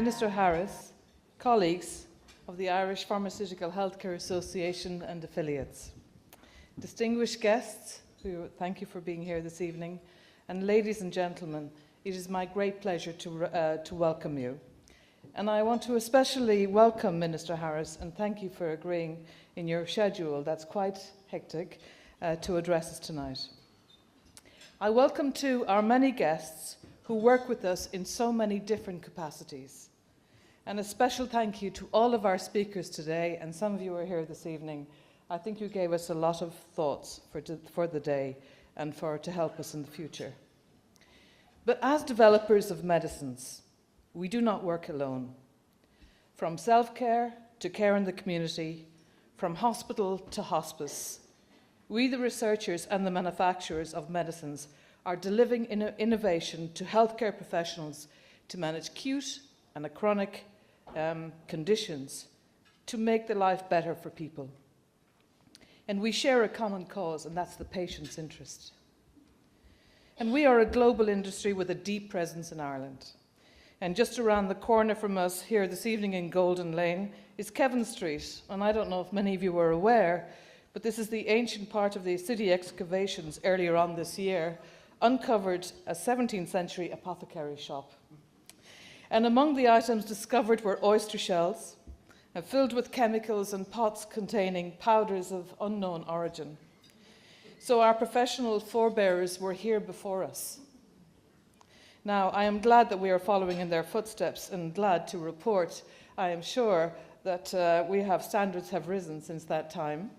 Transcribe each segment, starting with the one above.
Minister Harris, colleagues of the Irish Pharmaceutical Healthcare Association and affiliates, distinguished guests, who thank you for being here this evening, and ladies and gentlemen, it is my great pleasure to welcome you. And I want to especially welcome Minister Harris and thank you for agreeing in your schedule, that's quite hectic, to address us tonight. I welcome too our many guests who work with us in so many different capacities. And a special thank you to all of our speakers today, and some of you are here this evening. I think you gave us a lot of thoughts for the day and to help us in the future. But as developers of medicines, we do not work alone. From self-care to care in the community, from hospital to hospice, we, the researchers and the manufacturers of medicines, are delivering innovation to healthcare professionals to manage acute and chronic conditions to make the life better for people. And we share a common cause, and that's the patient's interest. And we are a global industry with a deep presence in Ireland. And just around the corner from us here this evening in Golden Lane is Kevin Street. And I don't know if many of you are aware, but this is the ancient part of the city excavations earlier on this year, uncovered a 17th century apothecary shop. And among the items discovered were oyster shells, filled with chemicals and pots containing powders of unknown origin. So our professional forebears were here before us. Now, I am glad that we are following in their footsteps and glad to report, I am sure, that standards have risen since that time.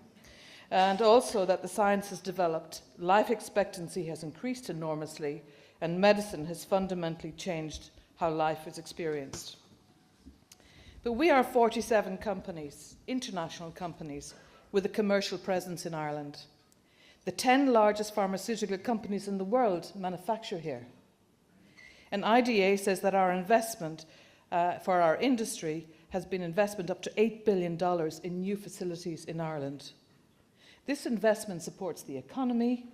And also that the science has developed, life expectancy has increased enormously, and medicine has fundamentally changed how life is experienced. But we are 47 companies, international companies, with a commercial presence in Ireland. The 10 largest pharmaceutical companies in the world manufacture here. And IDA says that our investment for our industry has been investment up to $8 billion in new facilities in Ireland. This investment supports the economy,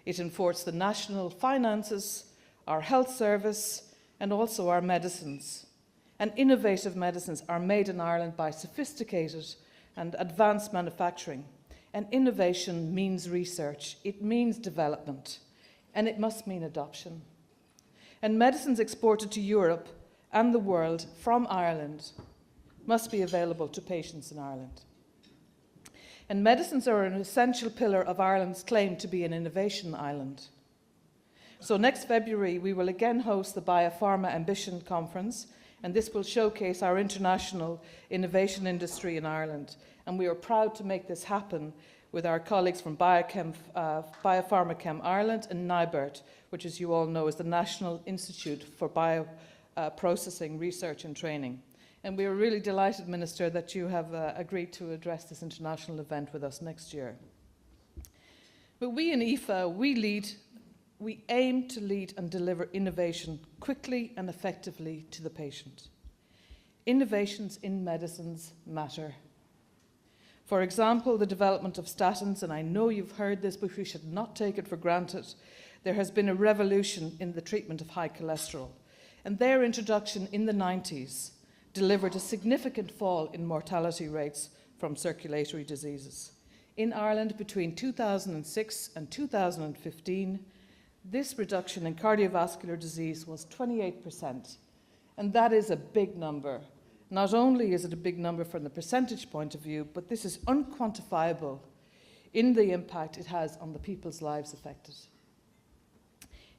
it supports the national finances, our health service, and also our medicines. And innovative medicines are made in Ireland by sophisticated and advanced manufacturing. And innovation means research, it means development, and it must mean adoption. And medicines exported to Europe and the world from Ireland must be available to patients in Ireland. And medicines are an essential pillar of Ireland's claim to be an innovation island. So next February, we will again host the Biopharma Ambition Conference, and this will showcase our international innovation industry in Ireland. And we are proud to make this happen with our colleagues from Biopharmachem Ireland and NIBRT, which, as you all know, is the National Institute for Bioprocessing Research and Training. And we are really delighted, Minister, that you have agreed to address this international event with us next year. But we in IPHA, we aim to lead and deliver innovation quickly and effectively to the patient. Innovations in medicines matter. For example, the development of statins, and I know you've heard this, but we should not take it for granted. There has been a revolution in the treatment of high cholesterol, and their introduction in the 90s delivered a significant fall in mortality rates from circulatory diseases. In Ireland, between 2006 and 2015, this reduction in cardiovascular disease was 28%, and that is a big number. Not only is it a big number from the percentage point of view, but this is unquantifiable in the impact it has on the people's lives affected.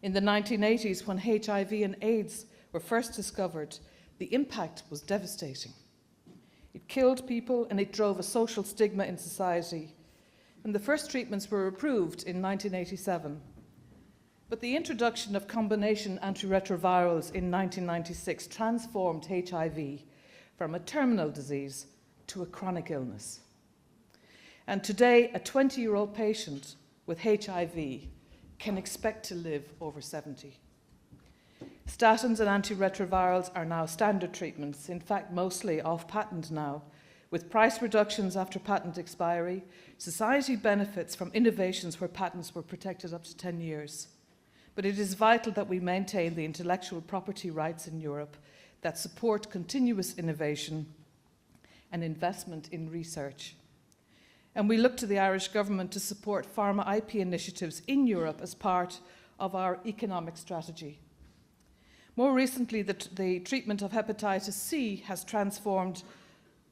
In the 1980s, when HIV and AIDS were first discovered, the impact was devastating. It killed people and it drove a social stigma in society. And the first treatments were approved in 1987. But the introduction of combination antiretrovirals in 1996 transformed HIV from a terminal disease to a chronic illness. And today, a 20-year-old patient with HIV can expect to live over 70. Statins and antiretrovirals are now standard treatments, in fact mostly off patent now, with price reductions after patent expiry. Society benefits from innovations where patents were protected up to 10 years. But it is vital that we maintain the intellectual property rights in Europe that support continuous innovation and investment in research. And we look to the Irish government to support pharma IP initiatives in Europe as part of our economic strategy. More recently, the treatment of hepatitis C has transformed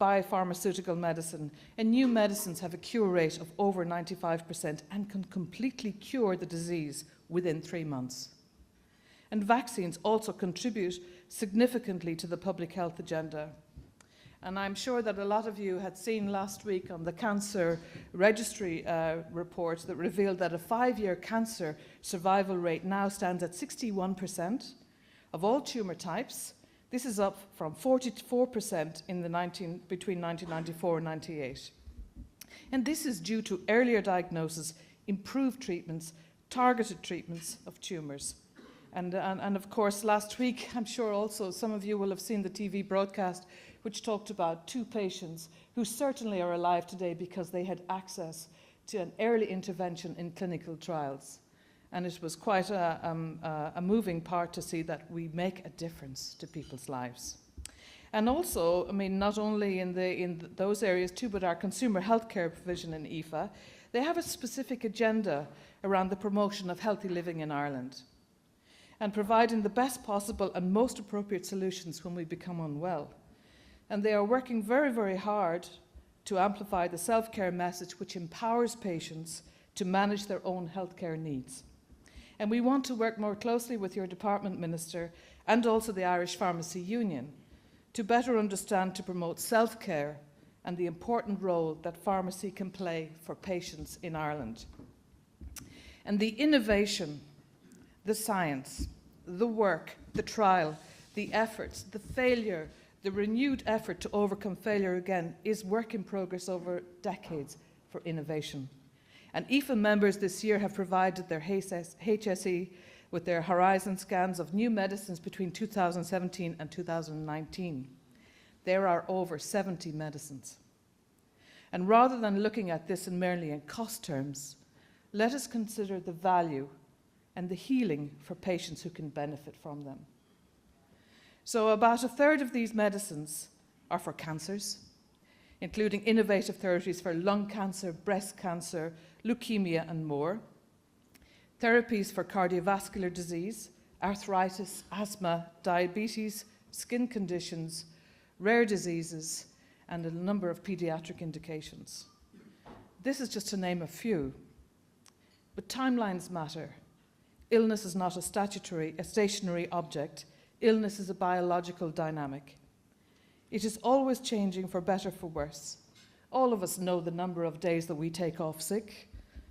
biopharmaceutical medicine, and new medicines have a cure rate of over 95% and can completely cure the disease within 3 months. And vaccines also contribute significantly to the public health agenda. And I'm sure that a lot of you had seen last week on the cancer registry report that revealed that a 5-year cancer survival rate now stands at 61% of all tumour types. This is up from 44% between 1994 and 98. And this is due to earlier diagnosis, improved treatments, targeted treatments of tumours. And of course, last week, I'm sure also some of you will have seen the TV broadcast which talked about 2 patients who certainly are alive today because they had access to an early intervention in clinical trials. And it was quite a moving part to see that we make a difference to people's lives. And also, I mean, not only in those areas too, but our consumer healthcare provision in IPHA, they have a specific agenda around the promotion of healthy living in Ireland and providing the best possible and most appropriate solutions when we become unwell. And they are working very, very hard to amplify the self-care message which empowers patients to manage their own healthcare needs. And we want to work more closely with your department, Minister, and also the Irish Pharmacy Union to better understand to promote self-care and the important role that pharmacy can play for patients in Ireland. And the innovation, the science, the work, the trial, the efforts, the failure, the renewed effort to overcome failure again is work in progress over decades for innovation. And IPHA members this year have provided their HSE with their horizon scans of new medicines between 2017 and 2019. There are over 70 medicines. And rather than looking at this merely in cost terms, let us consider the value and the healing for patients who can benefit from them. So about 1/3 of these medicines are for cancers, including innovative therapies for lung cancer, breast cancer, leukemia and more, therapies for cardiovascular disease, arthritis, asthma, diabetes, skin conditions, rare diseases, and a number of pediatric indications. This is just to name a few. But timelines matter. Illness is not a stationary object. Illness is a biological dynamic. It is always changing for better, for worse. All of us know the number of days that we take off sick,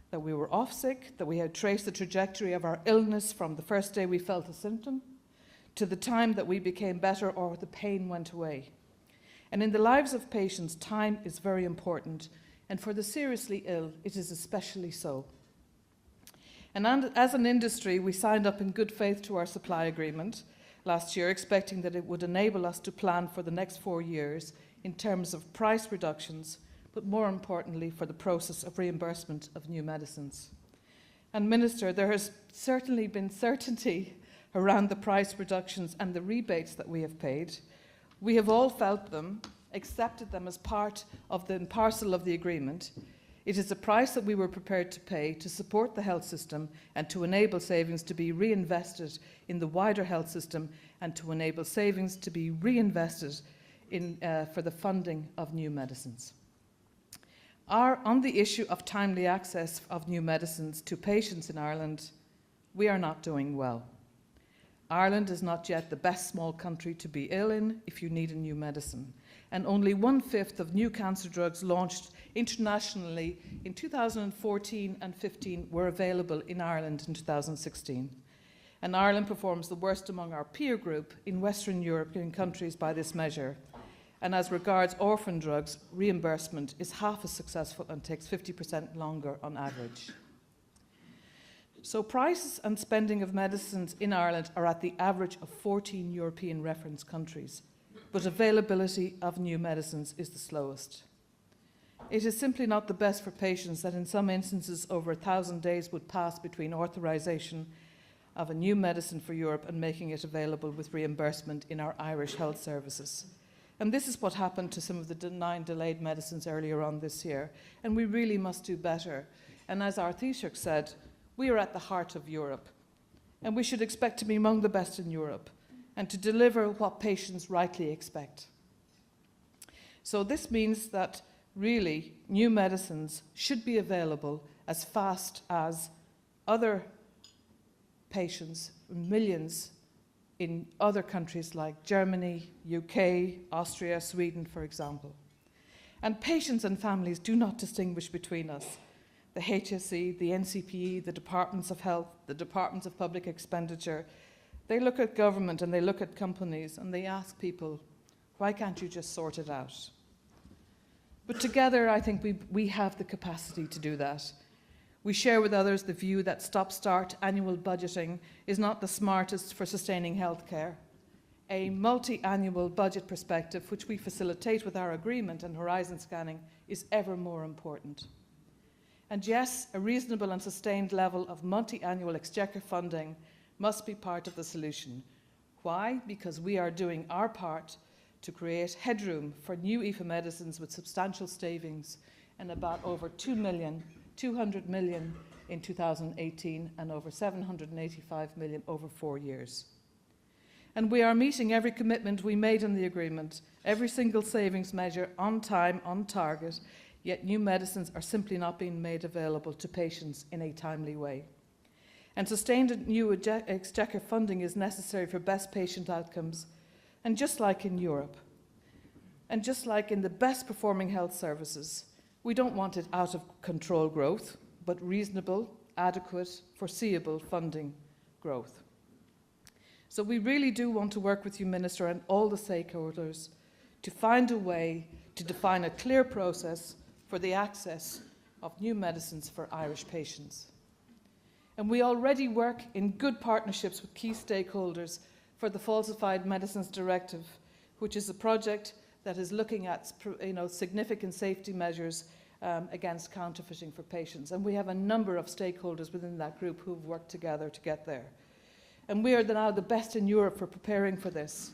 that we were off sick, that we had traced the trajectory of our illness from the first day we felt a symptom to the time that we became better or the pain went away. And in the lives of patients, time is very important, and for the seriously ill, it is especially so. And as an industry, we signed up in good faith to our supply agreement last year, expecting that it would enable us to plan for the next 4 years in terms of price reductions, but more importantly, for the process of reimbursement of new medicines. And Minister, there has certainly been certainty around the price reductions and the rebates that we have paid. We have all felt them, accepted them as part of the parcel of the agreement. It is a price that we were prepared to pay to support the health system and to enable savings to be reinvested in the wider health system and to enable savings to be reinvested in, for the funding of new medicines. On the issue of timely access of new medicines to patients in Ireland, we are not doing well. Ireland is not yet the best small country to be ill in if you need a new medicine, and only 1/5 of new cancer drugs launched internationally in 2014 and 15 were available in Ireland in 2016. And Ireland performs the worst among our peer group in Western European countries by this measure. And as regards orphan drugs, reimbursement is half as successful and takes 50% longer on average. So prices and spending of medicines in Ireland are at the average of 14 European reference countries, but availability of new medicines is the slowest. It is simply not the best for patients that in some instances over 1,000 days would pass between authorisation of a new medicine for Europe and making it available with reimbursement in our Irish health services. And this is what happened to some of the 9 delayed medicines earlier on this year. And we really must do better. And as our Taoiseach said, we are at the heart of Europe. And we should expect to be among the best in Europe and to deliver what patients rightly expect. So this means that really new medicines should be available as fast as other patients, millions in other countries like Germany, UK, Austria, Sweden, for example. And patients and families do not distinguish between us. The HSE, the NCPE, the Departments of Health, the Departments of Public Expenditure, they look at government and they look at companies and they ask people, why can't you just sort it out? But together, I think we have the capacity to do that. We share with others the view that stop-start annual budgeting is not the smartest for sustaining healthcare. A multi-annual budget perspective, which we facilitate with our agreement and horizon scanning, is ever more important. And yes, a reasonable and sustained level of multi-annual exchequer funding must be part of the solution. Why? Because we are doing our part to create headroom for new IPHA medicines with substantial savings and about over 200 million in 2018 and over 785 million over 4 years. And we are meeting every commitment we made in the agreement, every single savings measure on time, on target, yet new medicines are simply not being made available to patients in a timely way. And sustained new exchequer funding is necessary for best patient outcomes. And just like in Europe, and just like in the best performing health services, we don't want it out of control growth, but reasonable, adequate, foreseeable funding growth. So we really do want to work with you, Minister, and all the stakeholders to find a way to define a clear process for the access of new medicines for Irish patients. And we already work in good partnerships with key stakeholders for the Falsified Medicines Directive, which is a project that is looking at significant safety measures against counterfeiting for patients. And we have a number of stakeholders within that group who have worked together to get there. And we are now the best in Europe for preparing for this.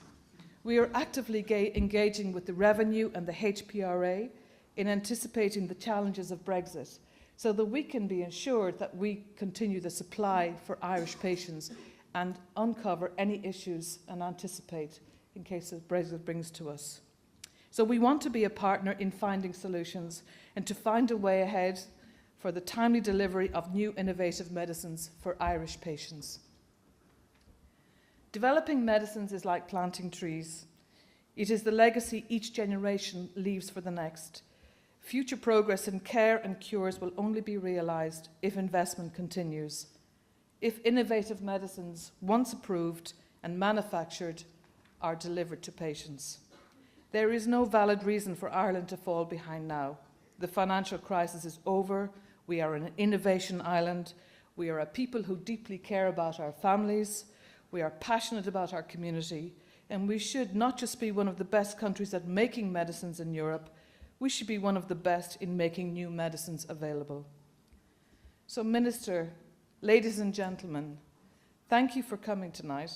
We are actively engaging with the Revenue and the HPRA in anticipating the challenges of Brexit, so that we can be ensured that we continue the supply for Irish patients and uncover any issues and anticipate in case Brexit brings to us. So we want to be a partner in finding solutions and to find a way ahead for the timely delivery of new innovative medicines for Irish patients. Developing medicines is like planting trees. It is the legacy each generation leaves for the next. Future progress in care and cures will only be realised if investment continues, if innovative medicines, once approved and manufactured, are delivered to patients. There is no valid reason for Ireland to fall behind now. The financial crisis is over. We are an innovation island. We are a people who deeply care about our families. We are passionate about our community. And we should not just be one of the best countries at making medicines in Europe, we should be one of the best in making new medicines available. So, Minister, ladies and gentlemen, thank you for coming tonight.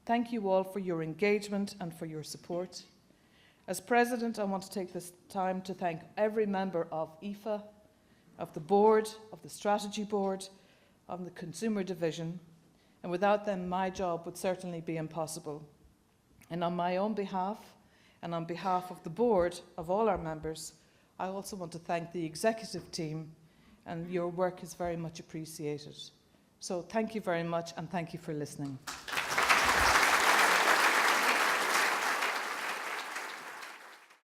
Thank you all for your engagement and for your support. As President, I want to take this time to thank every member of IPHA, of the board, of the strategy board, of the consumer division, and without them my job would certainly be impossible. And on my own behalf, and on behalf of the board, of all our members, I also want to thank the executive team, and your work is very much appreciated. So thank you very much, and thank you for listening.